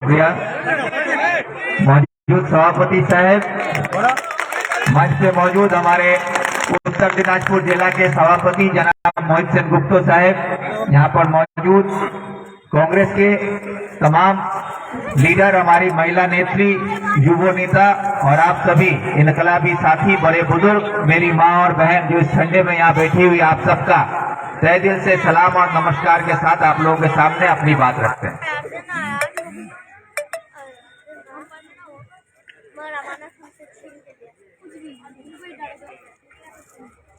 शुक्रिया। मौजूद सभापति साहब, मंच पे मौजूद हमारे उत्तर दिनाजपुर जिला के सभापति जनाब मोहित सिंह गुप्ता साहब, यहाँ पर मौजूद कांग्रेस के तमाम लीडर, हमारी महिला नेत्री, युवा नेता और आप सभी इनकलाबी साथी, बड़े बुजुर्ग, मेरी माँ और बहन जो इस ठंडे में यहाँ बैठी हुई, आप सबका तहे दिल से सलाम और नमस्कार के साथ आप लोगों के सामने अपनी बात रखते हैं।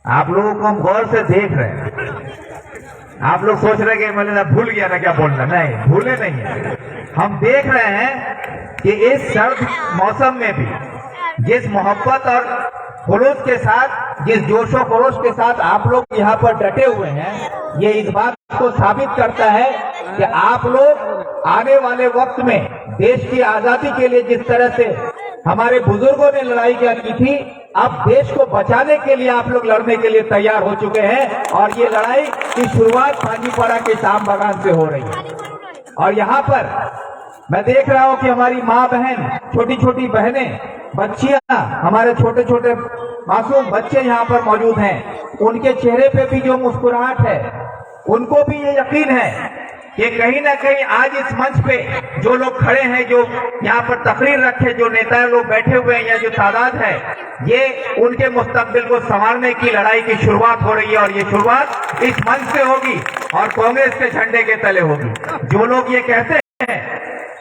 आप लोगों को हम गौर से देख रहे हैं। आप लोग सोच रहे हैं कि मैंने भूल गया ना क्या बोलना, नहीं, भूले नहीं है। हम देख रहे हैं कि इस सर्द मौसम में भी जिस मोहब्बत और खुलूस के साथ, जिस जोशो खरोश के साथ आप लोग यहाँ पर डटे हुए हैं, ये इस बात को साबित करता है कि आप लोग आने वाले वक्त में देश की आजादी के लिए जिस तरह से हमारे बुजुर्गों ने लड़ाई की थी, अब देश को बचाने के लिए आप लोग लड़ने के लिए तैयार हो चुके हैं। और ये लड़ाई की शुरुआत पांजीपाड़ा के शाम बागान से हो रही है। और यहाँ पर मैं देख रहा हूँ कि हमारी माँ बहन, छोटी छोटी बहनें, बच्चियां, हमारे छोटे छोटे मासूम बच्चे यहाँ पर मौजूद हैं। उनके चेहरे पे भी जो मुस्कुराहट है, उनको भी ये यकीन है कि कहीं ना कहीं आज इस मंच पे जो लोग खड़े हैं, जो यहाँ पर तकरीर रखे, जो नेता लोग बैठे हुए हैं या जो तादाद है, ये उनके मुस्तकबिल को संवारने की लड़ाई की शुरुआत हो रही है। और ये शुरुआत इस मंच से होगी और कांग्रेस के झंडे के तले होगी। जो लोग ये कहते हैं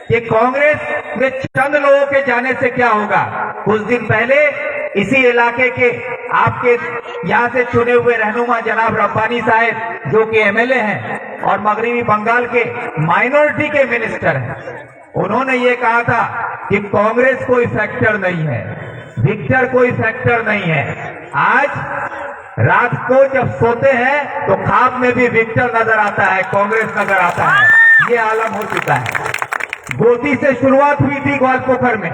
कि कांग्रेस में चंद लोगों के जाने से क्या होगा, कुछ दिन पहले इसी इलाके के आपके यहाँ से चुने हुए रहनुमा जनाब रब्बानी साहब, जो कि एमएलए हैं और मगरबी बंगाल के माइनॉरिटी के मिनिस्टर हैं, उन्होंने ये कहा था कि कांग्रेस कोई फैक्टर नहीं है, विक्टर कोई फैक्टर नहीं है। आज रात को जब सोते हैं तो ख्वाब में भी विक्टर नजर आता है, कांग्रेस नजर आता है। ये आलम हो चुका है। गोती से शुरुआत हुई थी ग्वालपोखर में,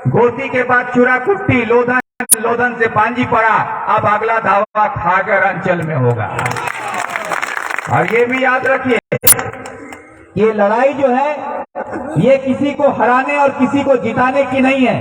गोती के बाद चुरा कुट्टी, लोधन, लोधन से पांजीपाड़ा, अब अगला धावा खागर अंचल में होगा। और ये भी याद रखिए, ये लड़ाई जो है ये किसी को हराने और किसी को जिताने की नहीं है।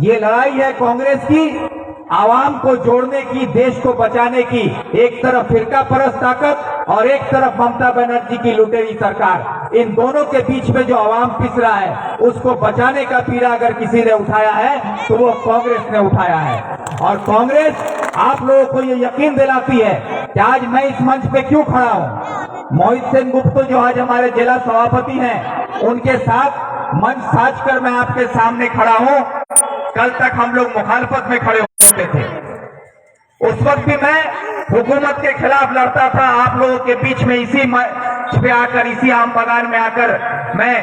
ये लड़ाई है कांग्रेस की, आवाम को जोड़ने की, देश को बचाने की। एक तरफ फिरका परस्त ताकत और एक तरफ ममता बनर्जी की लुटेरी सरकार। इन दोनों के बीच में जो आवाम पिस रहा है, उसको बचाने का पीड़ा अगर किसी ने उठाया है तो वो कांग्रेस ने उठाया है। और कांग्रेस आप लोगों को ये यकीन दिलाती है कि आज मैं इस मंच पे क्यों खड़ा हूँ। मोहित सिंह गुप्ता जो आज हमारे जिला सभापति हैं, उनके साथ मंच साज कर मैं आपके सामने खड़ा हूँ। कल तक हम लोग मुखालफत में खड़े होते थे, उस वक्त भी मैं हुकूमत के खिलाफ लड़ता था। आप लोगों के बीच में इसी मंच पे आकर, इसी आम बागान में आकर मैं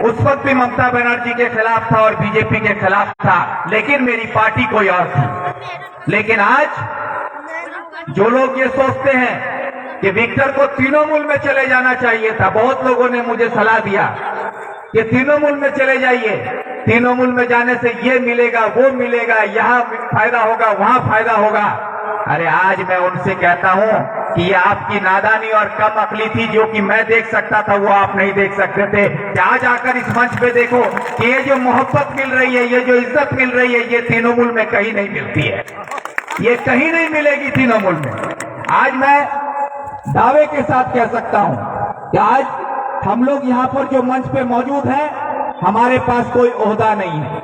उस वक्त भी ममता बनर्जी के खिलाफ था और बीजेपी के खिलाफ था, लेकिन मेरी पार्टी कोई और थी। लेकिन आज जो लोग ये सोचते हैं कि विक्टर को तृणमूल में चले जाना चाहिए था, बहुत लोगों ने मुझे सलाह दिया कि तृणमूल में चले जाइए, तृणमूल में जाने से ये मिलेगा, वो मिलेगा, यहाँ फायदा होगा, वहाँ फायदा होगा। अरे आज मैं उनसे कहता हूँ कि ये आपकी नादानी और कम अकली थी, जो कि मैं देख सकता था वो आप नहीं देख सकते थे। आज आकर इस मंच पे देखो कि ये जो मोहब्बत मिल रही है, ये जो इज्जत मिल रही है, ये तृणमूल में कहीं नहीं मिलती है, ये कहीं नहीं मिलेगी तृणमूल में। आज मैं दावे के साथ कह सकता हूँ कि आज हम लोग यहाँ पर जो मंच पे मौजूद हैं, हमारे पास कोई ओहदा नहीं है,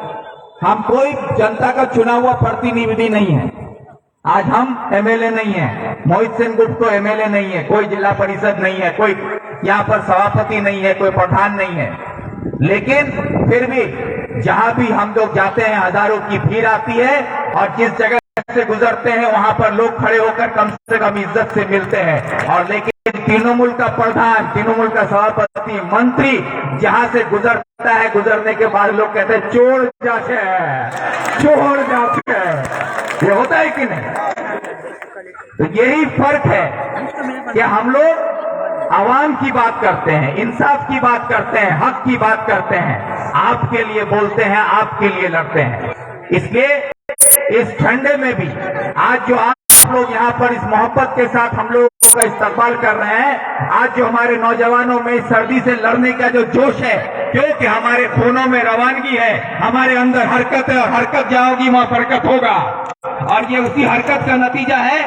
हम कोई जनता का चुना हुआ प्रतिनिधि नहीं है। आज हम एमएलए नहीं है, मोहित सिंह गुप्ता एमएलए नहीं है, कोई जिला परिषद नहीं है, कोई यहाँ पर सभापति नहीं है, कोई प्रधान नहीं है। लेकिन फिर भी जहाँ भी हम लोग जाते हैं, हजारों की भीड़ आती है और जिस जगह से गुजरते हैं वहां पर लोग खड़े होकर कम से कम इज्जत से मिलते हैं। और लेकिन तृणमूल का प्रधान, तृणमूल का सभापति, मंत्री जहां से गुजरता है, गुजरने के बाद लोग कहते हैं चोर जाके, चोर जाके। ये होता है कि नहीं? तो यही फर्क है कि हम लोग आवाम की बात करते हैं, इंसाफ की बात करते हैं, हक की बात करते हैं, आपके लिए बोलते हैं, आपके लिए लड़ते हैं। इसलिए इस ठंडे में भी आज जो आप लोग यहाँ पर इस मोहब्बत के साथ हम लोग का इस्तकबाल कर रहे हैं। आज जो हमारे नौजवानों में इस सर्दी से लड़ने का जो जोश है, क्योंकि हमारे खूनों में रवानगी है, हमारे अंदर हरकत है, और हरकत जाओगी वहां बरकत होगा। और ये उसी हरकत का नतीजा है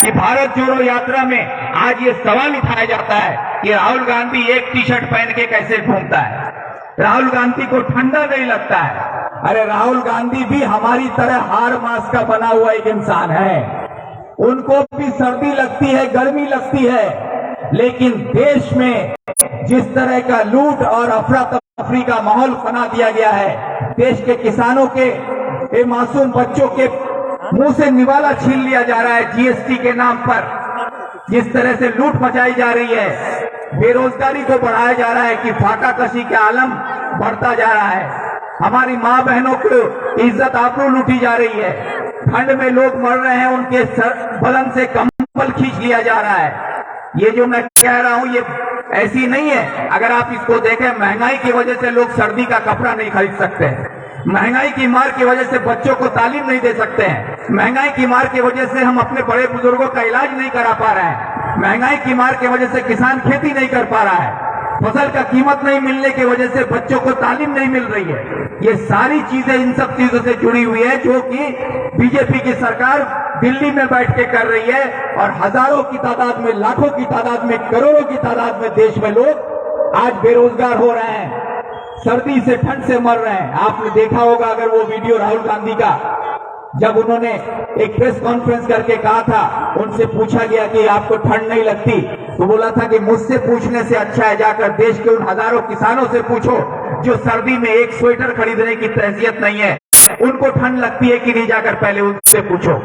कि भारत जोड़ो यात्रा में आज ये सवाल उठाया जाता है कि राहुल गांधी एक टी शर्ट पहन के कैसे घूमता है, राहुल गांधी को ठंडा नहीं लगता है। अरे राहुल गांधी भी हमारी तरह हार मास का बना हुआ एक इंसान है, उनको भी सर्दी लगती है, गर्मी लगती है, लेकिन देश में जिस तरह का लूट और अफरा तफरी का माहौल बना दिया गया है, देश के किसानों के मासूम बच्चों के मुंह से निवाला छीन लिया जा रहा है जीएसटी के नाम पर, जिस तरह से लूट मचाई जा रही है, बेरोजगारी को बढ़ाया जा रहा है कि फाका कशी का आलम बढ़ता जा रहा है, हमारी माँ बहनों को इज्जत आबरू लूटी जा रही है, ठंड में लोग मर रहे हैं, उनके सर बदन से कंबल खींच लिया जा रहा है। ये जो मैं कह रहा हूँ ये ऐसी नहीं है। अगर आप इसको देखें, महंगाई की वजह से लोग सर्दी का कपड़ा नहीं खरीद सकते हैं, महंगाई की मार की वजह से बच्चों को तालीम नहीं दे सकते हैं, महंगाई की मार की वजह से हम अपने बड़े बुजुर्गों का इलाज नहीं करा पा रहे हैं, महंगाई की मार की वजह से किसान खेती नहीं कर पा रहा है, फसल का कीमत नहीं मिलने की वजह से बच्चों को तालीम नहीं मिल रही है। ये सारी चीजें इन सब चीजों से जुड़ी हुई है जो कि बीजेपी की सरकार दिल्ली में बैठ के कर रही है, और हजारों की तादाद में, लाखों की तादाद में, करोड़ों की तादाद में देश में लोग आज बेरोजगार हो रहे हैं, सर्दी से ठंड से मर रहे हैं। आपने देखा होगा अगर वो वीडियो राहुल गांधी का, जब उन्होंने एक प्रेस कॉन्फ्रेंस करके कहा था, उनसे पूछा गया कि आपको ठंड नहीं लगती, तो बोला था कि मुझसे पूछने से अच्छा है जाकर देश के उन हजारों किसानों से पूछो जो सर्दी में एक स्वेटर खरीदने की तहसीयत नहीं है, उनको ठंड लगती है कि नहीं, जाकर पहले उनसे पूछो।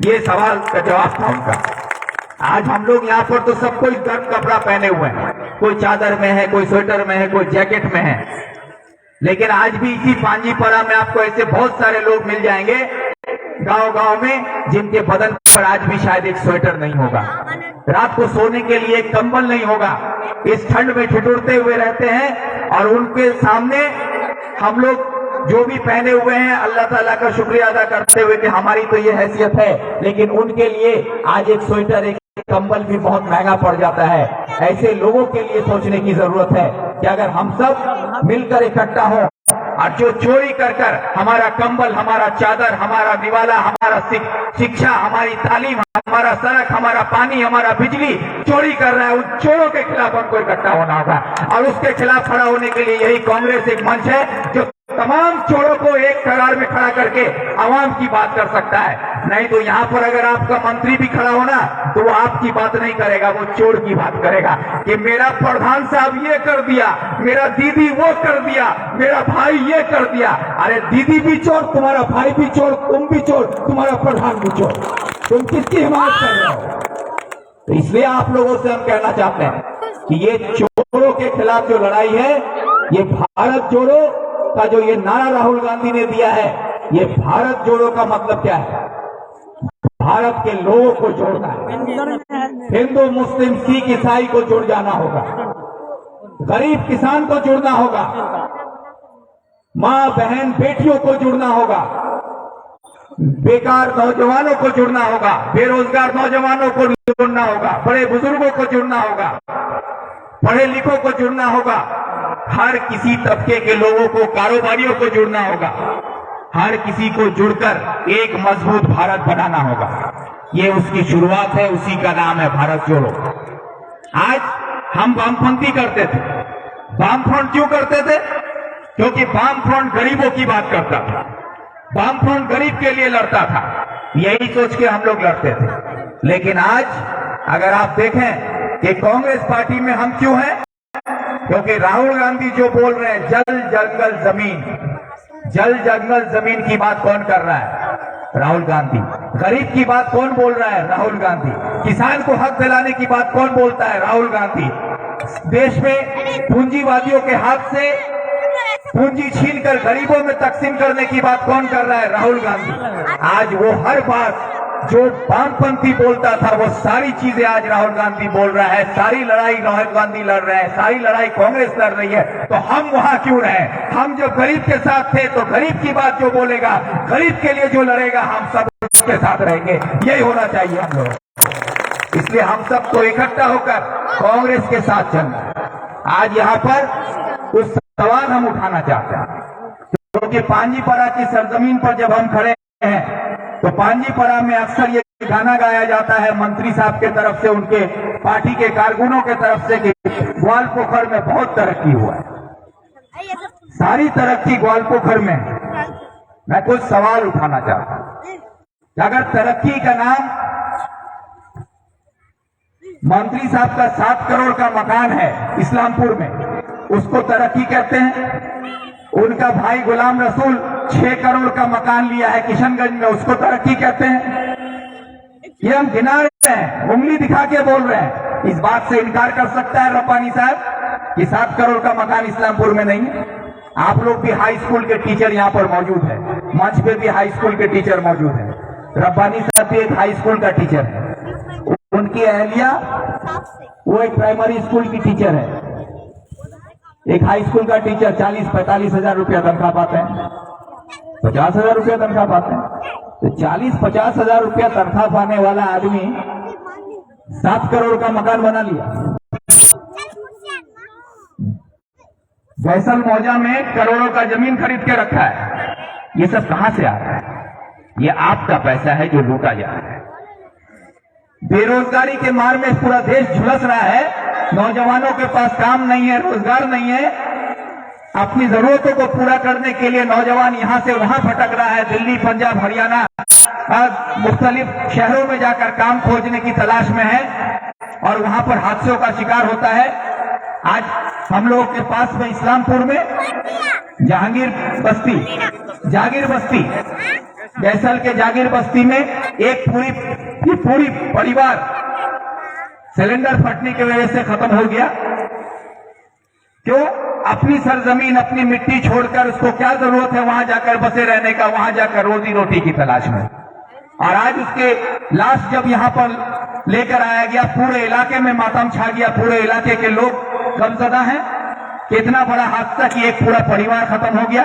ये सवाल का जवाब था उनका। आज हम लोग यहाँ पर तो सब कोई गर्म कपड़ा पहने हुए हैं, कोई चादर में है, कोई स्वेटर में है, कोई जैकेट में है, लेकिन आज भी इसी पांजीपरा में आपको ऐसे बहुत सारे लोग मिल जाएंगे गांव गांव में जिनके बदन पर आज भी शायद एक स्वेटर नहीं होगा, रात को सोने के लिए एक कंबल नहीं होगा, इस ठंड में ठिठुरते हुए रहते हैं। और उनके सामने हम लोग जो भी पहने हुए हैं अल्लाह ताला का शुक्रिया अदा करते हुए कि हमारी तो ये हैसियत है, लेकिन उनके लिए आज एक स्वेटर, एक कंबल भी बहुत महंगा पड़ जाता है। ऐसे लोगों के लिए सोचने की जरूरत है कि अगर हम सब मिलकर इकट्ठा हो और जो चोरी कर कर हमारा कंबल, हमारा चादर, हमारा निवाला, हमारा शिक्षा, हमारी तालीम, हमारा सड़क, हमारा पानी, हमारा बिजली चोरी कर रहा है, उन चोरों के खिलाफ हमको इकट्ठा होना होगा। और उसके खिलाफ खड़ा होने के लिए यही कांग्रेस एक मंच है जो तमाम चोरों को एक कगार में खड़ा करके आवाम की बात कर सकता है। नहीं तो यहाँ पर अगर आपका मंत्री भी खड़ा हो ना, तो वो आपकी बात नहीं करेगा, वो चोर की बात करेगा कि मेरा प्रधान साहब ये कर दिया, मेरा दीदी वो कर दिया, मेरा भाई ये कर दिया। अरे दीदी भी चोर, तुम्हारा भाई भी चोर, तुम भी चोर, तुम्हारा प्रधान भी चोर, तुम किसकी हिमायत कर रहे हो? तो इसलिए आप लोगों से हम कहना चाहते हैं कि ये चोरों के खिलाफ जो लड़ाई है, ये भारत जोड़ो का जो ये नारा राहुल गांधी ने दिया है, ये भारत जोड़ो का मतलब क्या है? भारत के लोगों को जोड़ना है, हिंदू मुस्लिम सिख ईसाई को जुड़ जाना होगा, गरीब किसान को जुड़ना होगा, मां बहन बेटियों को जुड़ना होगा, बेकार नौजवानों को जुड़ना होगा, बेरोजगार नौजवानों को जुड़ना होगा, बड़े बुजुर्गों को जुड़ना होगा, पढ़े लिखों को जुड़ना होगा, हर किसी तबके के लोगों को, कारोबारियों को जुड़ना होगा, हर किसी को जुड़कर एक मजबूत भारत बनाना होगा। ये उसकी शुरुआत है, उसी का नाम है भारत जोड़ो। आज हम वामपंथी करते थे, वामफ्रंट क्यों करते थे? क्योंकि वामफ्रंट गरीबों की बात करता था, वामफ्रंट गरीब के लिए लड़ता था, यही सोच के हम लोग लड़ते थे। लेकिन आज अगर आप देखें कि कांग्रेस पार्टी में हम क्यों हैं, क्योंकि राहुल गांधी जो बोल रहे हैं जल जंगल जमीन, जल जंगल जमीन की बात कौन कर रहा है? राहुल गांधी। गरीब की बात कौन बोल रहा है? राहुल गांधी। किसान को हक दिलाने की बात कौन बोलता है? राहुल गांधी। देश में पूंजीवादियों के हाथ से पूंजी छीनकर गरीबों में तकसीम करने की बात कौन कर रहा है? राहुल गांधी। आज वो हर बात जो वामपंथी बोलता था वो सारी चीजें आज राहुल गांधी बोल रहा है, सारी लड़ाई राहुल गांधी लड़ रहे हैं, सारी लड़ाई कांग्रेस लड़ रही है। तो हम वहां क्यों रहे? हम जब गरीब के साथ थे तो गरीब की बात जो बोलेगा, गरीब के लिए जो लड़ेगा, हम सब उसके साथ रहेंगे। यही होना चाहिए हम लोग। इसलिए हम सबको इकट्ठा होकर कांग्रेस के साथ चलना है। आज यहाँ पर कुछ सवाल हम उठाना चाहते हैं, क्योंकि पांजीपरा की सरजमीन पर जब हम खड़े हैं तो पांजीपरा में अक्सर ये गाना गाया जाता है मंत्री साहब के तरफ से, उनके पार्टी के कारकुनों के तरफ से, कि ग्वालपोखर में बहुत तरक्की हुआ है। सारी तरक्की ग्वालपोखर में। मैं कुछ सवाल उठाना चाहता हूं कि अगर तरक्की का नाम मंत्री साहब का 7 करोड़ का मकान है इस्लामपुर में, उसको तरक्की कहते हैं। उनका भाई गुलाम रसूल 6 करोड़ का मकान लिया है किशनगंज में, उसको तरक्की कहते हैं। ये हम गिना रहे हैं, उंगली दिखा के बोल रहे हैं। इस बात से इनकार कर सकता है रब्बानी साहब कि 7 करोड़ का मकान इस्लामपुर में नहीं है? आप लोग भी हाई स्कूल के टीचर यहाँ पर मौजूद है, मंच पे भी हाई स्कूल के टीचर मौजूद है। रब्बानी साहब भी एक हाई स्कूल का टीचर है। उनकी अहलिया वो एक प्राइमरी स्कूल की टीचर है। एक हाई स्कूल का टीचर 40-45 हजार रुपया तनख्वाह पाते हैं, 50 हजार रुपया तनख्वाह पाते हैं। तो 40-50 हजार रुपया तनख्वाह पाने वाला आदमी 7 करोड़ का मकान बना लिया। फैसल मौजा में करोड़ों का जमीन खरीद के रखा है। ये सब कहां से आ रहा है? ये आपका पैसा है जो लूटा जा रहा है। बेरोजगारी के मार में पूरा देश झुलस रहा है। नौजवानों के पास काम नहीं है, रोजगार नहीं है। अपनी जरूरतों को पूरा करने के लिए नौजवान यहां से वहां भटक रहा है, दिल्ली, पंजाब, हरियाणा, मुख्तलिफ शहरों में जाकर काम खोजने की तलाश में है और वहां पर हादसों का शिकार होता है। आज हम लोगों के पास में इस्लामपुर में जागीर बस्ती, जैसल के जागीर बस्ती में एक पूरी परिवार सिलेंडर फटने की वजह से खत्म हो गया। क्यों? अपनी सरजमीन, अपनी मिट्टी छोड़कर उसको क्या जरूरत है वहां जाकर बसे रहने का, वहां जाकर रोजी रोटी की तलाश में। और आज उसके लाश जब यहाँ पर लेकर आया गया, पूरे इलाके में मातम छा गया, पूरे इलाके के लोग गमजदा हैं। कितना बड़ा हादसा कि एक पूरा परिवार खत्म हो गया।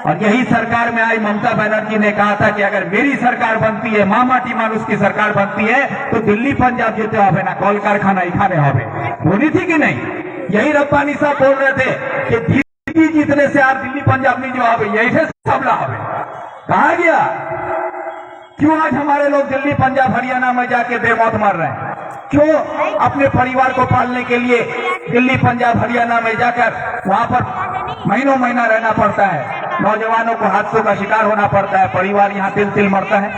और यही सरकार में आई ममता बनर्जी ने कहा था कि अगर मेरी सरकार बनती है, मामाटी मानुष की सरकार बनती है, तो दिल्ली पंजाब जीते होवे ना, कॉल कारखाना इखाने होवे। बोली थी कि नहीं? यही रब्बानी साहब बोल रहे थे कि दिल्ली जीतने से आप दिल्ली पंजाब नहीं जो होवे, यही से सबला होवे। कहा गया? क्यों आज हमारे लोग दिल्ली पंजाब हरियाणा में जाके बेमौत मर रहे हैं? क्यों अपने परिवार को पालने के लिए दिल्ली पंजाब हरियाणा में जाकर वहां पर महीनों महीना रहना पड़ता है? नौजवानों को हादसों का शिकार होना पड़ता है, परिवार यहाँ तिल मरता है।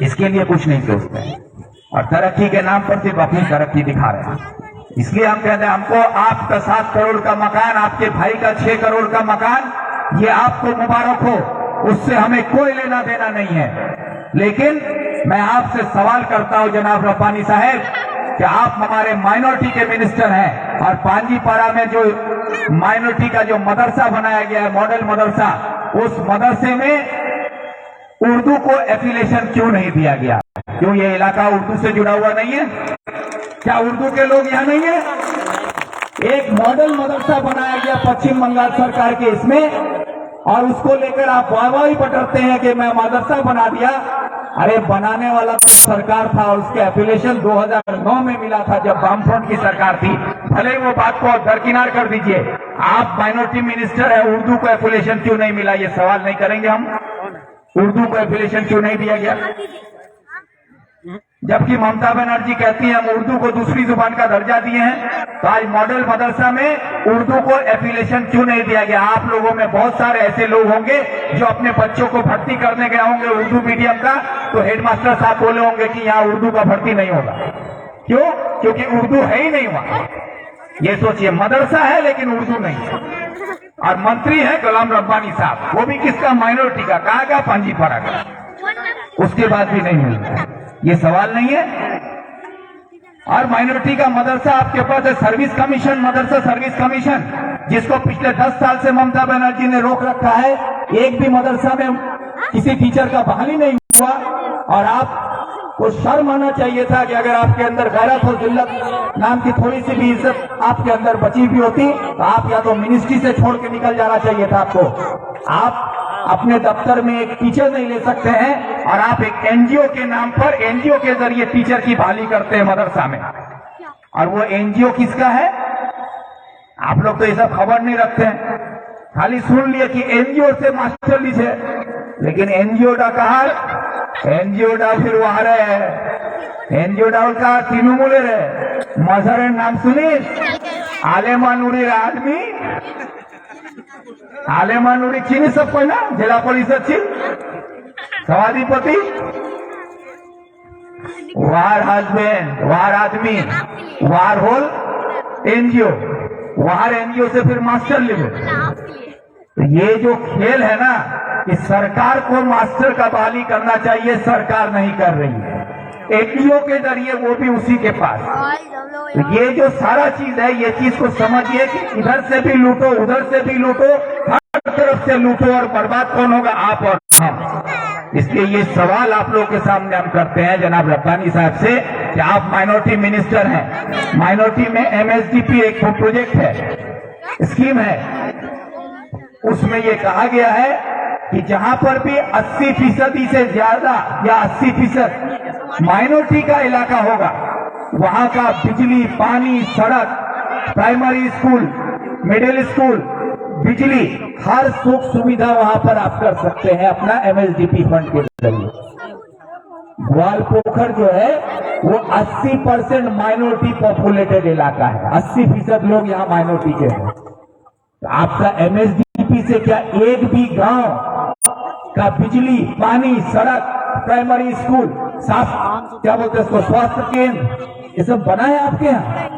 इसके लिए कुछ नहीं सोचते हैं और तरक्की के नाम पर सिर्फ अपनी तरक्की दिखा रहे हैं। इसलिए हम कहते हैं, हमको आपका 7 करोड़ का मकान, आपके भाई का 6 करोड़ का मकान, ये आपको मुबारक हो, उससे हमें कोई लेना देना नहीं है। लेकिन मैं आपसे सवाल करता हूं जनाब रब्बानी साहब कि आप हमारे माइनॉरिटी के मिनिस्टर हैं और पांजीपारा में जो माइनॉरिटी का जो मदरसा बनाया गया है, मॉडल मदरसा, उस मदरसे में उर्दू को एफिलिएशन क्यों नहीं दिया गया? क्यों ये इलाका उर्दू से जुड़ा हुआ नहीं है? क्या उर्दू के लोग यहाँ नहीं है? एक मॉडल मदरसा बनाया गया पश्चिम बंगाल सरकार के इसमें, और उसको लेकर आप वाहवाही बटरते हैं कि मैं मदरसा बना दिया। अरे बनाने वाला तो सरकार था और उसके एफिलिएशन 2009 में मिला था जब वामफ्रंट की सरकार थी। भले वो बात को दरकिनार कर दीजिए, आप माइनॉरिटी मिनिस्टर है, उर्दू को एफिलिएशन क्यों नहीं मिला? ये सवाल नहीं करेंगे हम? उर्दू को एफिलिएशन क्यों नहीं दिया गया? जबकि ममता बनर्जी कहती है हम उर्दू को दूसरी जुबान का दर्जा दिए हैं, तो आज मॉडल मदरसा में उर्दू को एफिलिएशन क्यों नहीं दिया गया? आप लोगों में बहुत सारे ऐसे लोग होंगे जो अपने बच्चों को भर्ती करने गए होंगे उर्दू मीडियम का, तो हेडमास्टर साहब बोले होंगे कि यहाँ उर्दू का भर्ती नहीं होगा। क्यों? क्योंकि उर्दू है ही नहीं वहां। ये सोचिए, मदरसा है लेकिन उर्दू नहीं है। और मंत्री है गुलाम रब्बानी साहब, वो भी किसका? माइनॉरिटी का। कहा का? पांजीपारा का। उसके बाद भी नहीं मिल रहा। ये सवाल नहीं है? और माइनॉरिटी का मदरसा आपके पास है, सर्विस कमीशन, मदरसा सर्विस कमीशन, जिसको पिछले 10 साल से ममता बनर्जी ने रोक रखा है। एक भी मदरसा में किसी टीचर का बहाली नहीं हुआ। और आपको शर्म आना चाहिए था कि अगर आपके अंदर गैरत और जिल्लत नाम की थोड़ी सी भी इज्जत आपके अंदर बची भी होती तो आप या तो मिनिस्ट्री से छोड़ के निकल जाना चाहिए था आपको। आप अपने दफ्तर में एक टीचर नहीं ले सकते हैं और आप एक एनजीओ के नाम पर एनजीओ के जरिए टीचर की बहाली करते हैं मदरसा में। और वो एनजीओ किसका है? आप लोग तो ये सब खबर नहीं रखते हैं, खाली सुन लिए कि एनजीओ से मास्टर लीजिए, लेकिन एनजीओ डा कहा, एनजीओ डा फिर वहां रहे, एनजीओ डाउल का तृणमूले रहे मजहर नाम सुनी आलेमानुरी आदमी आलेमानुरी चिनी सब कोई ना जिला परिषद छी सभाधिपति वार हस्बैंड वार आदमी वार होल एनजीओ वार एनजीओ से फिर मास्टर लिबो। तो ये जो खेल है ना कि सरकार को मास्टर का बहाली करना चाहिए, सरकार नहीं कर रही है, एनजीओ के जरिए वो भी उसी के पास। तो ये जो सारा चीज है ये चीज को समझिए कि इधर से भी लूटो उधर से भी लूटो, हर तरफ से लूटो और बर्बाद कौन होगा? आप और हम। इसलिए ये सवाल आप लोगों के सामने हम करते हैं जनाब रब्बानी साहब से कि आप माइनॉरिटी मिनिस्टर हैं, माइनॉरिटी में एमएसडीपी एक प्रोजेक्ट है, स्कीम है, उसमें ये कहा गया है कि जहां पर भी 80% से ज्यादा या 80% माइनॉरिटी का इलाका होगा वहां का बिजली, पानी, सड़क, प्राइमरी स्कूल, मिडिल स्कूल, बिजली, हर सुख सुविधा वहां पर आप कर सकते हैं अपना एमएसडीपी फंड के जरिए। ग्वालपोखर जो है वो 80% माइनॉरिटी पॉपुलेटेड इलाका है, 80% लोग यहाँ माइनॉरिटी के हैं। तो आपका एमएसडीपी से क्या एक भी गांव का बिजली, पानी, सड़क, प्राइमरी स्कूल, साफ क्या बोलते हैं उसको, स्वास्थ्य केंद्र, ये सब बना है आपके यहाँ?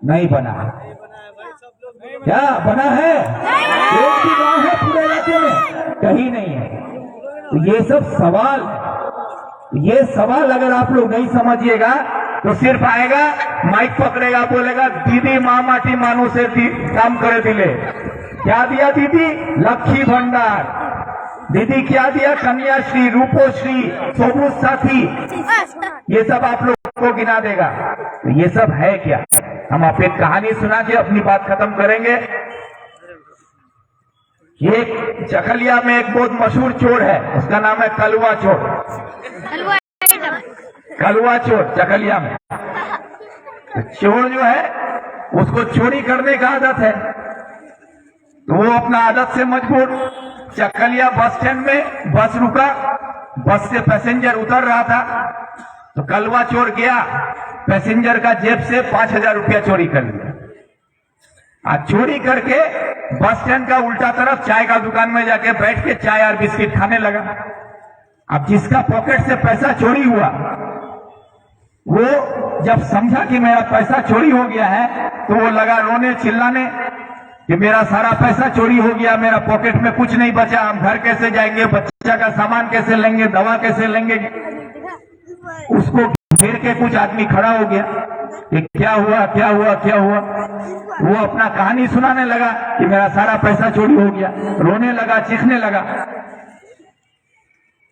नहीं बना है। क्या बना है? एक भी गांव है पूरे इलाके में? कहीं नहीं है। तो ये सब सवाल है, ये सवाल अगर आप लोग नहीं समझिएगा तो सिर्फ आएगा, माइक पकड़ेगा, बोलेगा दीदी माँ माटी मानो से काम करे दिले, क्या दिया दीदी? लक्ष्मी भंडार। दीदी क्या दिया? कन्याश्री, रूपोश्री, सबूत साथी, ये सब आप लोग को गिना देगा। तो ये सब है क्या? हम आप एक कहानी सुना के अपनी बात खत्म करेंगे। एक चकलिया में एक बहुत मशहूर चोर है, उसका नाम है कलवा चोर। कलवा चोर चकलिया में। तो चोर जो है उसको चोरी करने का आदत है, तो वो अपना आदत से मजबूर चकलिया बस स्टैंड में बस रुका, बस से पैसेंजर उतर रहा था, तो कलवा चोर गया, पैसेंजर का जेब से 5,000 रुपया चोरी कर लिया। आज चोरी करके बस स्टैंड का उल्टा तरफ चाय का दुकान में जाके बैठ के चाय और बिस्किट खाने लगा। अब जिसका पॉकेट से पैसा चोरी हुआ वो जब समझा कि मेरा पैसा चोरी हो गया है तो वो लगा रोने चिल्लाने कि मेरा सारा पैसा चोरी हो गया, मेरा पॉकेट में कुछ नहीं बचा, हम घर कैसे जाएंगे, बच्चा का सामान कैसे लेंगे, दवा कैसे लेंगे। उसको घेर के कुछ आदमी खड़ा हो गया कि क्या हुआ क्या हुआ क्या हुआ। वो अपना कहानी सुनाने लगा कि मेरा सारा पैसा चोरी हो गया, रोने लगा, चीखने लगा।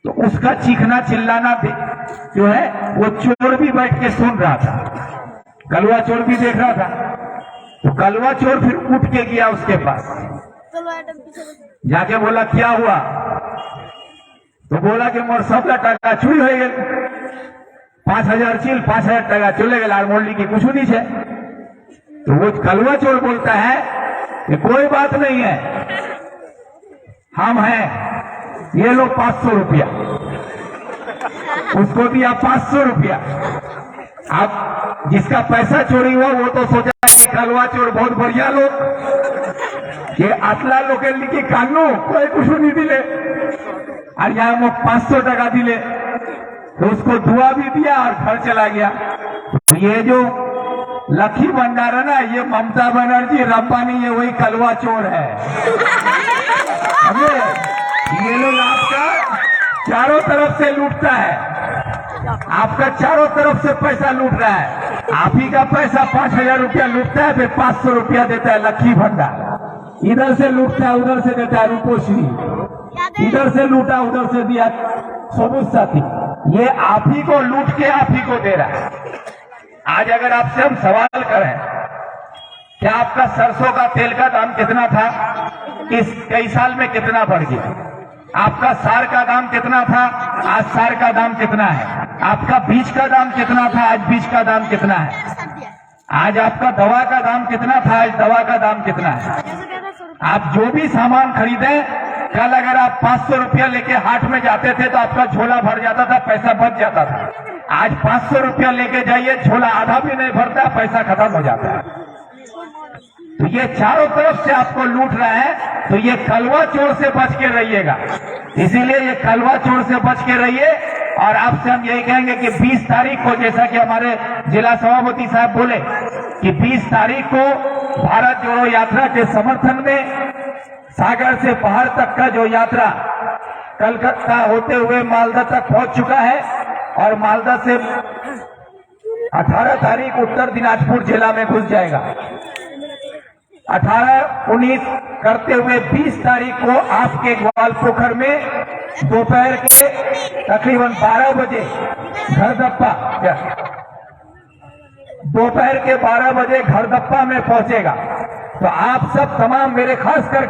तो उसका चीखना चिल्लाना जो है वो चोर भी बैठ के सुन रहा था, कलवा चोर भी देख रहा था। तो कलवा चोर फिर उठ के गया उसके पास, जाके बोला क्या हुआ? तो बोला कि मोर सबका टाका चोरी हो गया, 5,000 चिल 5,000 टाका चले गए, मोरली की कुछ नहीं है। तो वो कलवा चोर बोलता है कि कोई बात नहीं है, हम हैं, ये लो 500 रुपया। उसको दिया 500 रुपया। अब जिसका पैसा चोरी हुआ वो तो सोचा कि कलवा चोर बहुत बढ़िया लोग, ये आतला लोग लिखी कानू कोई कुछ नहीं दिले, और यहाँ वो 500 टका दिले, तो उसको दुआ भी दिया और घर चला गया। तो ये जो लक्ष्मी भंडार है ना, ये ममता बनर्जी रब्बानी, ये वही कलवा चोर है। ये लोग आपका चारों तरफ से लूटता है, आपका चारों तरफ से पैसा लूट रहा है। आप ही का पैसा 5,000 रुपया लूटता है, फिर 500 रुपया देता है लक्ष्मी भंडार। इधर से लूटता है उधर से देता है रूपोश्री, इधर से लूटा उधर से दिया सबूत साथी। ये आप ही को लूट के आप ही को दे रहा है। आज अगर आपसे हम सवाल करें क्या आपका सरसों का तेल का दाम कितना था, इस कई साल में कितना बढ़ गया? आपका सार का दाम कितना था, आज सार का दाम कितना है। आपका बीज का दाम कितना था, आज बीज का दाम कितना है। आज आपका दवा का दाम कितना था, आज दवा का दाम कितना है। आप जो भी सामान खरीदे, कल अगर आप 500 रुपया लेके हाट में जाते थे तो आपका झोला भर जाता था, पैसा बच जाता था। आज 500 रुपया लेके जाइए, झोला आधा भी नहीं भरता, पैसा खत्म हो जाता है। तो ये चारों तरफ से आपको लूट रहा है, तो ये कलवा चोर से बच के रहिएगा। इसीलिए ये कलवा चोर से बच के रहिए। और आपसे हम यही कहेंगे कि 20 तारीख को, जैसा कि हमारे जिला सभापति साहब बोले कि 20 तारीख को भारत जोड़ो यात्रा के समर्थन में सागर से पहाड़ तक का जो यात्रा कलकत्ता होते हुए मालदा तक पहुंच चुका है और मालदा से 18 तारीख उत्तर दिनाजपुर जिला में घुस जाएगा। 18-19 करते हुए 20 तारीख को आपके ग्वालपोखर में दोपहर के तकरीबन 12 बजे घरदप्पा, दोपहर के 12 बजे घरदप्पा में पहुंचेगा। तो आप सब तमाम मेरे खास करके